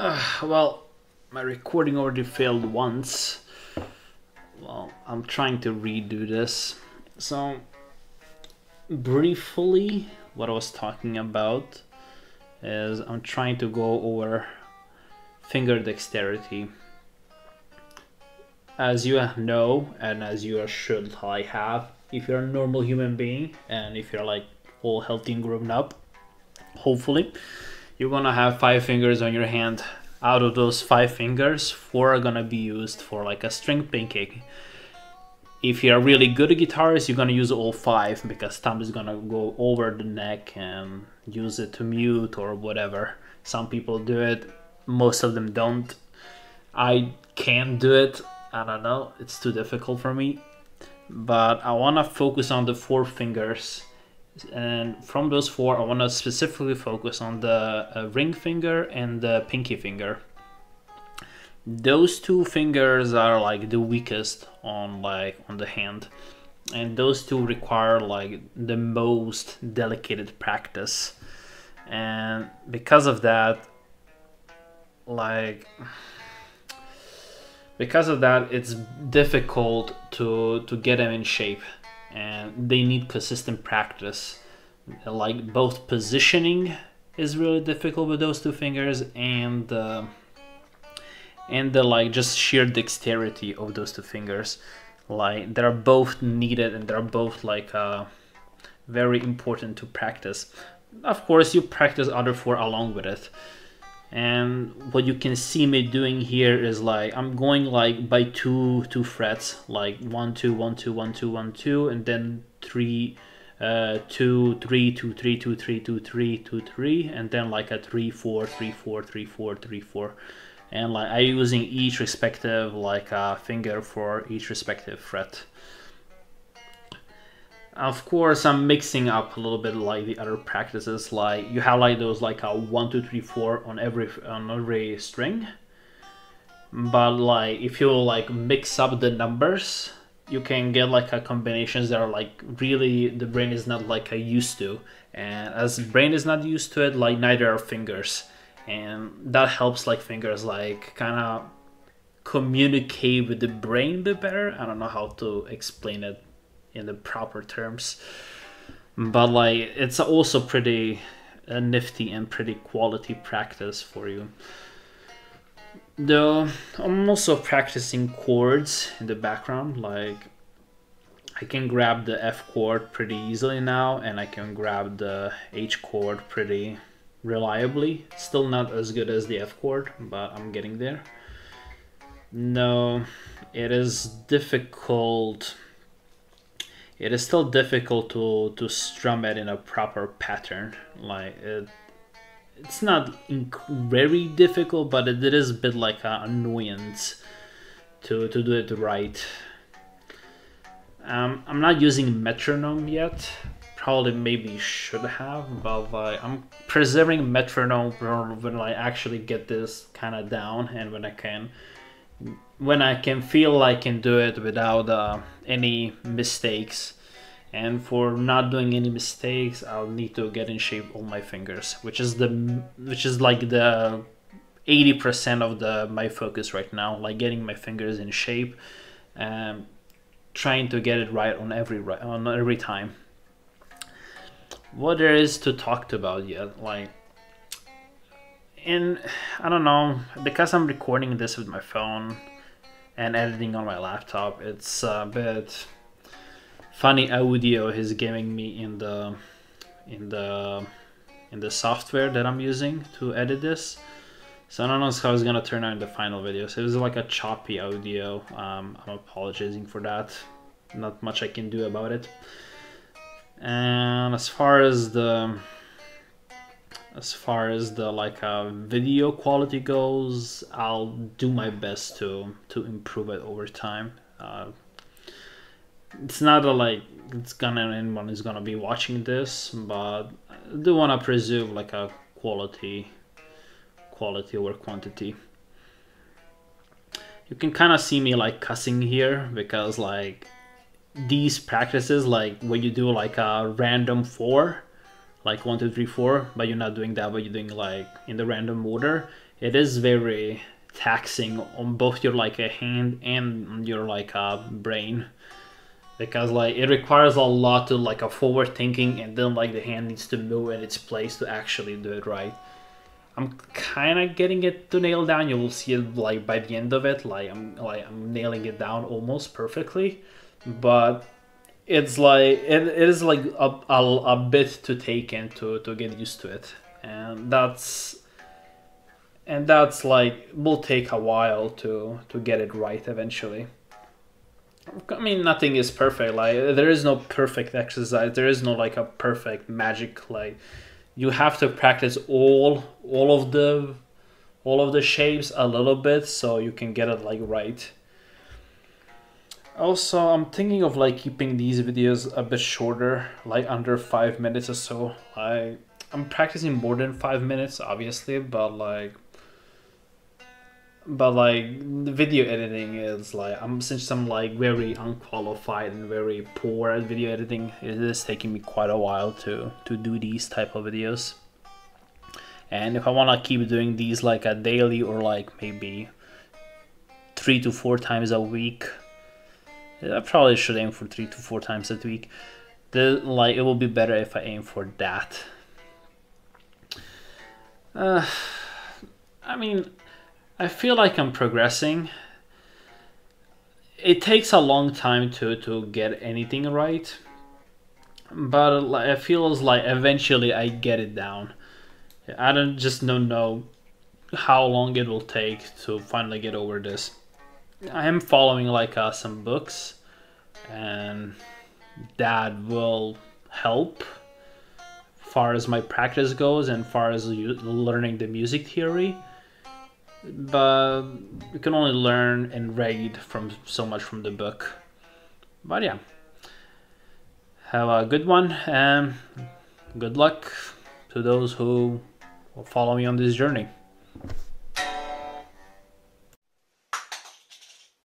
Well, my recording already failed once. Well, I'm trying to redo this. So, briefly, what I was talking about is I'm trying to go over finger dexterity. As you know, and as you should have, if you're a normal human being, and if you're like all healthy and grown up, hopefully, you're gonna have 5 fingers on your hand. Out of those 5 fingers, 4 are gonna be used for like a string picking. If you're really good at guitars, you're gonna use all 5 because thumb is gonna go over the neck and use it to mute or whatever. Some people do it, most of them don't. I can't do it, I don't know, it's too difficult for me. But I wanna focus on the 4 fingers. And from those 4, I want to specifically focus on the ring finger and the pinky finger. Those 2 fingers are like the weakest on the hand, and those 2 require like the most delicate practice. And because of that, it's difficult to get them in shape. And they need consistent practice. Like both positioning is really difficult with those 2 fingers, and the like just sheer dexterity of those 2 fingers. Like they're both needed, and they're both like very important to practice. Of course, you practice other 4 along with it. And what you can see me doing here is like I'm going like by two frets, like 1 2 1 2 1 2 1 2, and then 3 2 3 2 3 2 3 2 3 2 3, and then like a 3 4 3 4 3 4 3 4, and like I'm using each respective like finger for each respective fret. Of course, I'm mixing up a little bit like the other practices. Like you have like those like a 1 2 3 4 on every string, but like if you like mix up the numbers, you can get like a combinations that are like really the brain is not like used to, and as the brain is not used to it, like neither are fingers, and that helps like fingers like kind of communicate with the brain a bit better. I don't know how to explain it in the proper terms, but like it's also pretty nifty and pretty quality practice for you. Though I'm also practicing chords in the background. Like I can grab the F chord pretty easily now, and I can grab the H chord pretty reliably. Still not as good as the F chord, but I'm getting there. No, it is difficult. It is still difficult to strum it in a proper pattern. Like it's not very difficult, but it is a bit like an annoyance to do it right. I'm not using metronome yet. Probably maybe should have, but like I'm preserving metronome when I actually get this kind of down, and when I can feel I can do it without any mistakes. And for not doing any mistakes, I'll need to get in shape all my fingers, which is like the 80% of my focus right now, like getting my fingers in shape and trying to get it right on every time. What there is to talk about yet, like, and I don't know, because I'm recording this with my phone and editing on my laptop, it's a bit funny audio he's giving me in the software that I'm using to edit this. So I don't know how it's gonna turn out in the final video. So it was like a choppy audio. I'm apologizing for that. Not much I can do about it. And as far as the like video quality goes, I'll do my best to improve it over time. It's not like anyone is gonna be watching this, but I do want to preserve like a quality over quantity. You can kind of see me like cussing here because like these practices, like when you do like a random 4, like 1 2 3 4, but you're not doing that, but you're doing like in the random order. It is very taxing on both your like a hand and your like a brain, because like it requires a lot to like a forward thinking, and then like the hand needs to move in its place to actually do it right. I'm kind of getting it to nail down. You will see it like by the end of it, I'm nailing it down almost perfectly, but it's like it is like a bit to take in to get used to it, and that's like will take a while to get it right eventually. I mean, nothing is perfect. Like there is no perfect exercise. There is no like a perfect magic. Like you have to practice all of the shapes a little bit so you can get it like right. Also, I'm thinking of like keeping these videos a bit shorter, like under 5 minutes or so. I'm practicing more than 5 minutes, obviously, but the video editing is like since I'm like very unqualified and very poor at video editing, it is taking me quite a while to do these type of videos. And if I want to keep doing these like a daily or like maybe 3 to 4 times a week, I probably should aim for 3 to 4 times a week. Like it will be better if I aim for that. I mean, I feel like I'm progressing. It takes a long time to get anything right, but it feels like eventually I get it down. I don't know how long it will take to finally get over this. I am following like some books, and that will help far as my practice goes and far as learning the music theory. But you can only learn and read from so much from the book. But yeah, have a good one, and good luck to those who will follow me on this journey.